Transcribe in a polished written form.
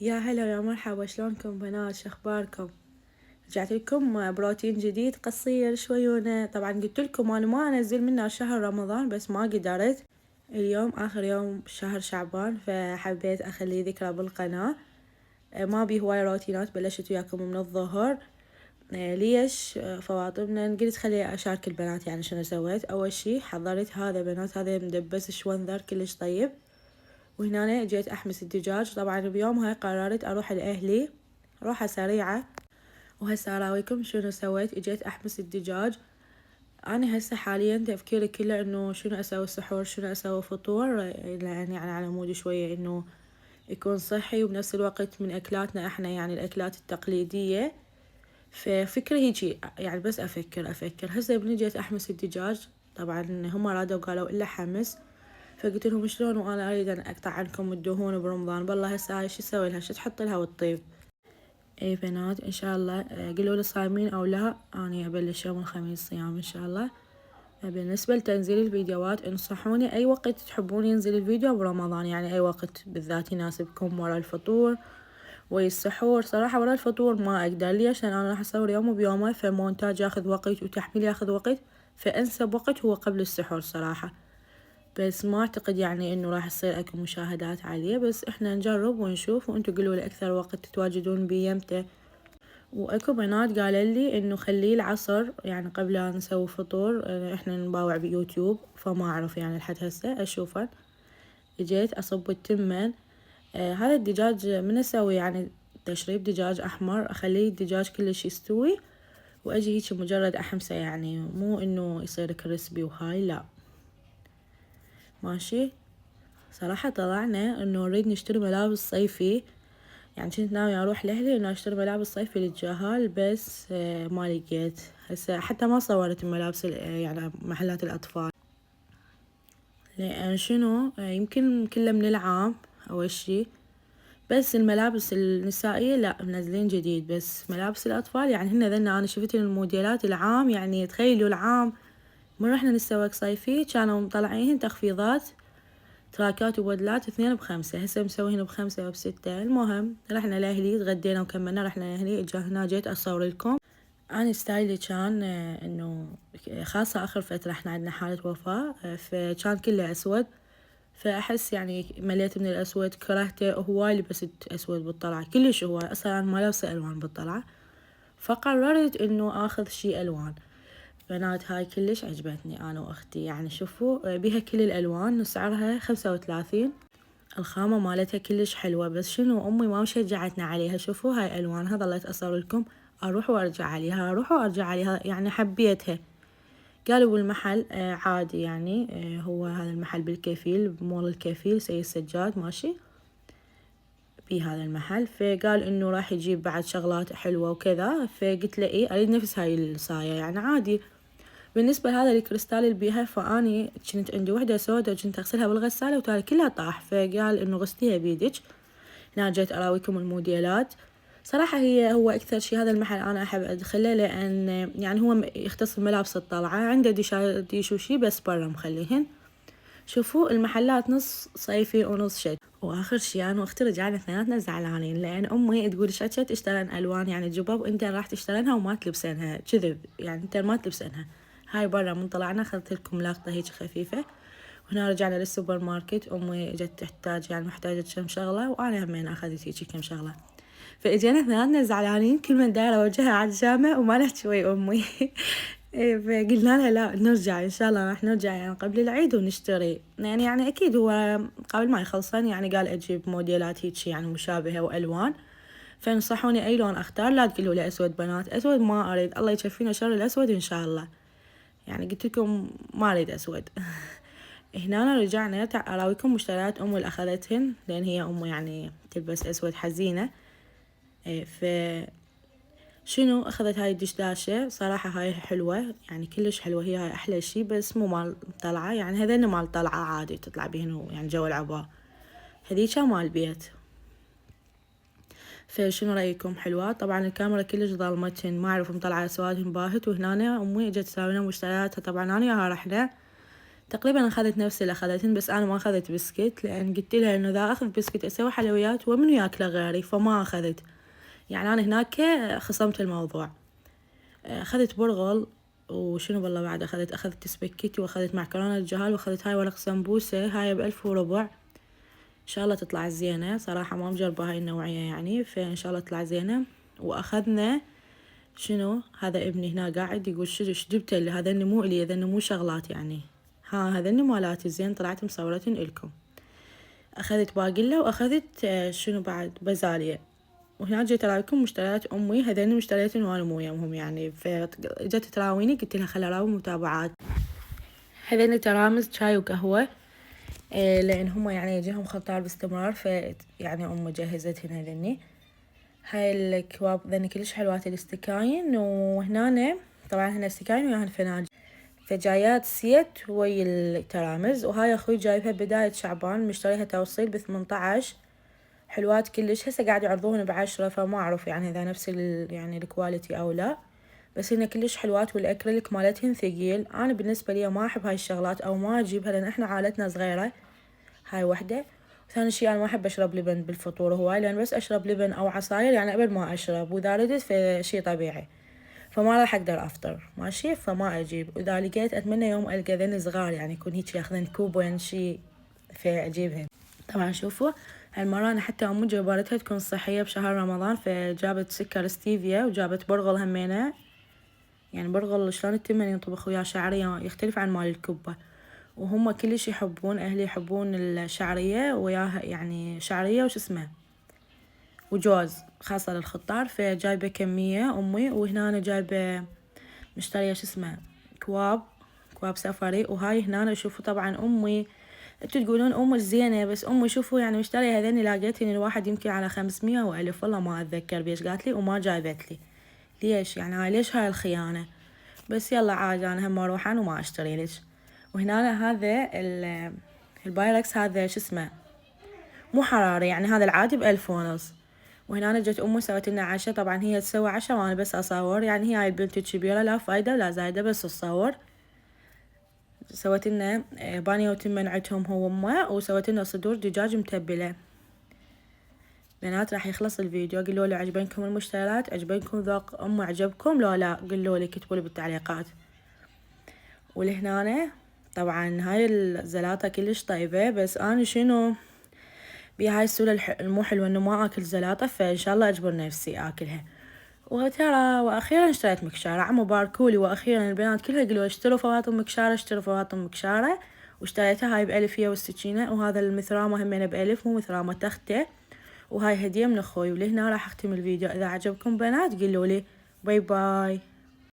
يا هلا يا مرحبا، شلونكم بنات؟ شخباركم؟ رجعت لكم بروتين جديد قصير شويونة. طبعا قلت لكم انا ما انزل منه شهر رمضان، بس ما قدرت. اليوم اخر يوم شهر شعبان، فحبيت اخلي ذكرى بالقناة. ما بي هواي روتينات، بلشت وياكم من الظهر. ليش فواطمنا قلت خلي اشارك البنات يعني شنو سويت. اول شي حضرت هذا بنات، هذا مدبس شونذر كلش طيب. وهنا جيت احمس الدجاج. طبعا بيومها قررت اروح لاهلي روحة سريعة. وهسه اراويكم شنو سويت. اجيت احمس الدجاج. انا هسه حاليا تفكيري كله انه شنو اسوي سحور، شنو اسوي فطور، يعني على مود شوية انه يكون صحي وبنفس الوقت من اكلاتنا احنا، يعني الاكلات التقليدية. ففكري هيجي يعني، بس افكر هسه بني جيت احمس الدجاج. طبعا هم رادوا قالوا الا حمس. فقلت لهم شلون وانا اريد ان اقطع عنكم الدهون برمضان؟ بالله هسه هاي شو اسوي لها، شو تحط لها وتطيب؟ اي بنات ان شاء الله قولوا لي صايمين او لا. اني ابلش يوم الخميس صيام ان شاء الله. بالنسبة لتنزيل الفيديوهات انصحوني اي وقت تحبون ينزل الفيديو برمضان، يعني اي وقت بالذات يناسبكم، ورا الفطور والسحور. صراحة ورا الفطور ما اقدر، ليش؟ لان انا راح اصور يوم بيومه، فمونتاج ياخذ وقت وتحميل ياخذ وقت. فانسب وقت هو قبل السحور صراحة. بس ما اعتقد يعني انه راح يصير اكو مشاهدات عالية، بس احنا نجرب ونشوف، وانتو قولوا لي اكثر وقت تتواجدون بيه يمتى. واكو بنات قالوا لي انه خليه العصر يعني قبل لا نسوي فطور. احنا نباوع بيوتيوب، فما اعرف يعني لحد هسه اشوفه. اجيت اصب التمن. هذا الدجاج من اسوي يعني تشريب دجاج احمر، اخليه الدجاج كلش يستوي واجي هيك مجرد احمسه، يعني مو انه يصير كريسبي وهاي، لا. ماشي. صراحة طلعنا انه نريد نشتري ملابس صيفي. يعني كنت ناوية اروح لاهلي انه اشتري ملابس صيفي للجهال، بس ما لقيت. هسه حتى ما صورت الملابس يعني محلات الاطفال. لان شنو يمكن كله من العام اول شي. بس الملابس النسائية لا منزلين جديد، بس ملابس الاطفال يعني هن ذن انا شفت الموديلات العام. يعني تخيلوا العام من رحنا نتسوق صيفي كانوا مطلعين تخفيضات، تراكات وبدلات اثنين ب5. هسه مسويهن ب5 وب6. المهم رحنا لاهلي، تغدينا وكملنا رحنا لاهلي. اجا هنا جيت اصور لكم. انا ستايلي كان انه خاصة اخر فترة احنا عندنا حالة وفاة، فكان كله اسود. فاحس يعني مليت من الاسود، كرهته. هواي لبست اسود بالطلعة كلش هواي، اصلا انا ما لابسة الوان بالطلعة. فقررت انه اخذ شي الوان. بنات هاي كلش عجبتني انا واختي، يعني شوفوا بيها كل الالوان. سعرها 35. الخامة مالتها كلش حلوة، بس شنو امي ما شجعتنا عليها. شوفوا هاي الوانها، ظليت اصور لكم اروح وارجع عليها، اروح وارجع عليها، يعني حبيتها. قالوا بالمحل عادي يعني. هو هذا المحل بالكفيل، بمول الكفيل سيد سجاد ماشي بهذا المحل. فقال انه راح يجيب بعد شغلات حلوة وكذا. فقلت له ايه اريد نفس هاي الصاية يعني عادي. بالنسبة لهذا الكريستال اللي بيها، فاني كنت عندي وحدة سوداء وكنت اغسلها بالغسالة وتالي كلها طاح. فقال انه غسليها بيدك. هنا جيت اراويكم الموديلات. صراحة هو اكثر شي هذا المحل انا احب ادخله، لان يعني هو يختص بملابس الطلعة. عنده ديش وشي بس برا مخليهن. شوفوا المحلات نص صيفي ونص شتوي. واخر شي انا واختي رجعنا اثنيناتنا زعلانين، لان امي تقول شكت اشترين الوان يعني جباب وانت راح تشترينها وما تلبسينها. كذب يعني، انت ما تلبسينها. هاي برا من طلعنا اخذت لكم لاقطة هيك خفيفة. وهنا رجعنا للسوبر ماركت. امي جت تحتاج يعني محتاجة كم شغلة، وانا همين اخذت هيك كم شغلة. فاجينا اثنيناتنا زعلانين، كل من دايرة وجهها على الجامع وما نحكي ويا امي. إيه، فقلنا لها لا نرجع ان شاء الله، راح نرجع يعني قبل العيد ونشتري. يعني اكيد هو قبل ما يخلصن يعني قال اجيب موديلات هيك يعني مشابهة والوان. فنصحوني اي لون اختار. لا تقولوا لي اسود بنات، اسود ما اريد، الله يكفينا شر الاسود ان شاء الله. يعني قلت لكم ما اريد اسود. هنا رجعنا اراويكم مشتريات امي اللي اخذتهن، لان هي امي يعني تلبس اسود حزينة. إيه شنو اخذت هاي الدشداشة. صراحة هاي حلوة يعني كلش حلوة، هي هاي احلى شي، بس مو مال طلعة يعني. هذين مال طلعة عادي تطلع بيهن يعني جو العباء. هذيكا مال بيت. فشنو رأيكم حلوات؟ طبعا الكاميرا كلش ظلمتهن، ما اعرف مطلعة سوادهن باهت. وهنا امي اجت تساوي لنا مشترياتها. طبعا انا وياها رحنا تقريبا أخذت نفس اللي أخذتهن، بس أنا ما أخذت بسكت لأن قلت لها إنه إذا أخذ بسكت أسوي حلويات ومنو ياكله غيري، فما أخذت. يعني أنا هناك خصمت الموضوع. أخذت برغل، وشنو بالله بعد أخذت سباكيتي، وأخذت معكرونة الجهال، وأخذت هاي ورق سمبوسة، هاي ب1,400. إن شاء الله تطلع زينة، صراحة ما مجربة هاي النوعية يعني، فإن شاء الله تطلع زينة. وأخذنا شنو هذا ابني هنا قاعد يقول شو جبت لي هذا، مو إلي، هذا مو شغلات يعني، هذا مالاتي زين، طلعت مصورتن إلكم. أخذت باقلة، وأخذت شنو بعد بازاليا. وهنا جيت أراويكم مشتريات أمي، هذين مشترياتن وأنا مو يمهم يعني، فجت تراويني قلت لها خل أراوي متابعات. هذين ترامز شاي وقهوة، لأن هم يعني يجيهم خطار باستمرار، يعني أم جهزتهن هذني. هاي الكواب ذني كلش حلوات الاستكاين، وهنا طبعا هنا استكاين وياهن فناجين، فجايات سيت ويا الترامز. وهاي أخوي جايبها بداية شعبان، مشتريها توصيل ب18، حلوات كلش. هسه قاعد يعرضوهن ب10، فما أعرف يعني إذا نفس يعني الكواليتي أو لا، بس هن كلش حلوات، والأكريليك مالتهن ثقيل. أنا بالنسبة لي ما أحب هاي الشغلات أو ما أجيبها، لأن إحنا عائلتنا صغيرة. هاي وحدة. وثاني شي أنا ما أحب أشرب لبن بالفطور هواي، لأن بس أشرب لبن أو عصاير يعني قبل ما أشرب، وإذا ردت فشي طبيعي، فما راح أقدر أفطر ماشي، فما أجيب. وإذا لقيت أتمنى يوم ألقى ذن صغار يعني يكون هيك ياخذن كوب وين شي، فأجيبهن. طبعا شوفوا هالمرة أنا حتى أمي جبرتها تكون صحية بشهر رمضان، فجابت سكر ستيفيا، وجابت برغل همينة. يعني برغل شلون التمن ينطبخ وياه شعرية يختلف عن مال الكبة، وهم كلش يحبون، أهلي يحبون الشعرية وياها، يعني شعرية وش اسمه وجوز خاصة للخطار. فجايبة كمية أمي. وهنا أنا جايبة مشترية شو اسمه كواب سفري. وهاي هنا شوفوا طبعا أمي، انتوا تقولون أمك زينة، بس أمي شوفوا يعني مشترية هذين لاقيتهن الواحد يمكن على 500 و1000، والله ما أتذكر بيش قالت لي، وما جايبت لي. ليش يعني هاي، ليش هاي الخيانة؟ بس يلا عادي، أنا هم أروحان وما أشتري ليش. وهنا هذا البايركس، هذا شو اسمه مو حراري يعني، هذا العادي ب1,500. وهنا جت أمي سوت لنا عشاء، طبعا هي تسوي عشاء وأنا بس أصور، يعني هي هاي البنت الكبيرة لا فايدة ولا زايدة، بس تصور. سوت لنا بانية وتمن عندهم هو وأمه، وسوت لنا صدور دجاج متبلة. بنات راح يخلص الفيديو، قولوا لي عجبنكم المشتريات، عجبنكم ذوق أمي، عجبكم لو لا قولوا لي، كتبوا لي بالتعليقات. ولهنا طبعا هاي الزلاطة كلش طيبة، بس أنا شنو بهاي السورة المو حلوة انه ما اكل زلاطة، فان شاء الله اجبر نفسي اكلها. وترى واخيرا اشتريت مكشارة، عمو باركولي، واخيرا البنات كلها يقولوا اشتروا فواطم مكشارة، اشتروا فواطم مكشارة. واشتريتها هاي ب1000 هي والسكينة، وهذا المثرامة همين ب1000، مو مثرامة تختة. وهاي هدية من اخوي. ولهنا راح اختم الفيديو، اذا عجبكم بنات قولوا لي. باي باي.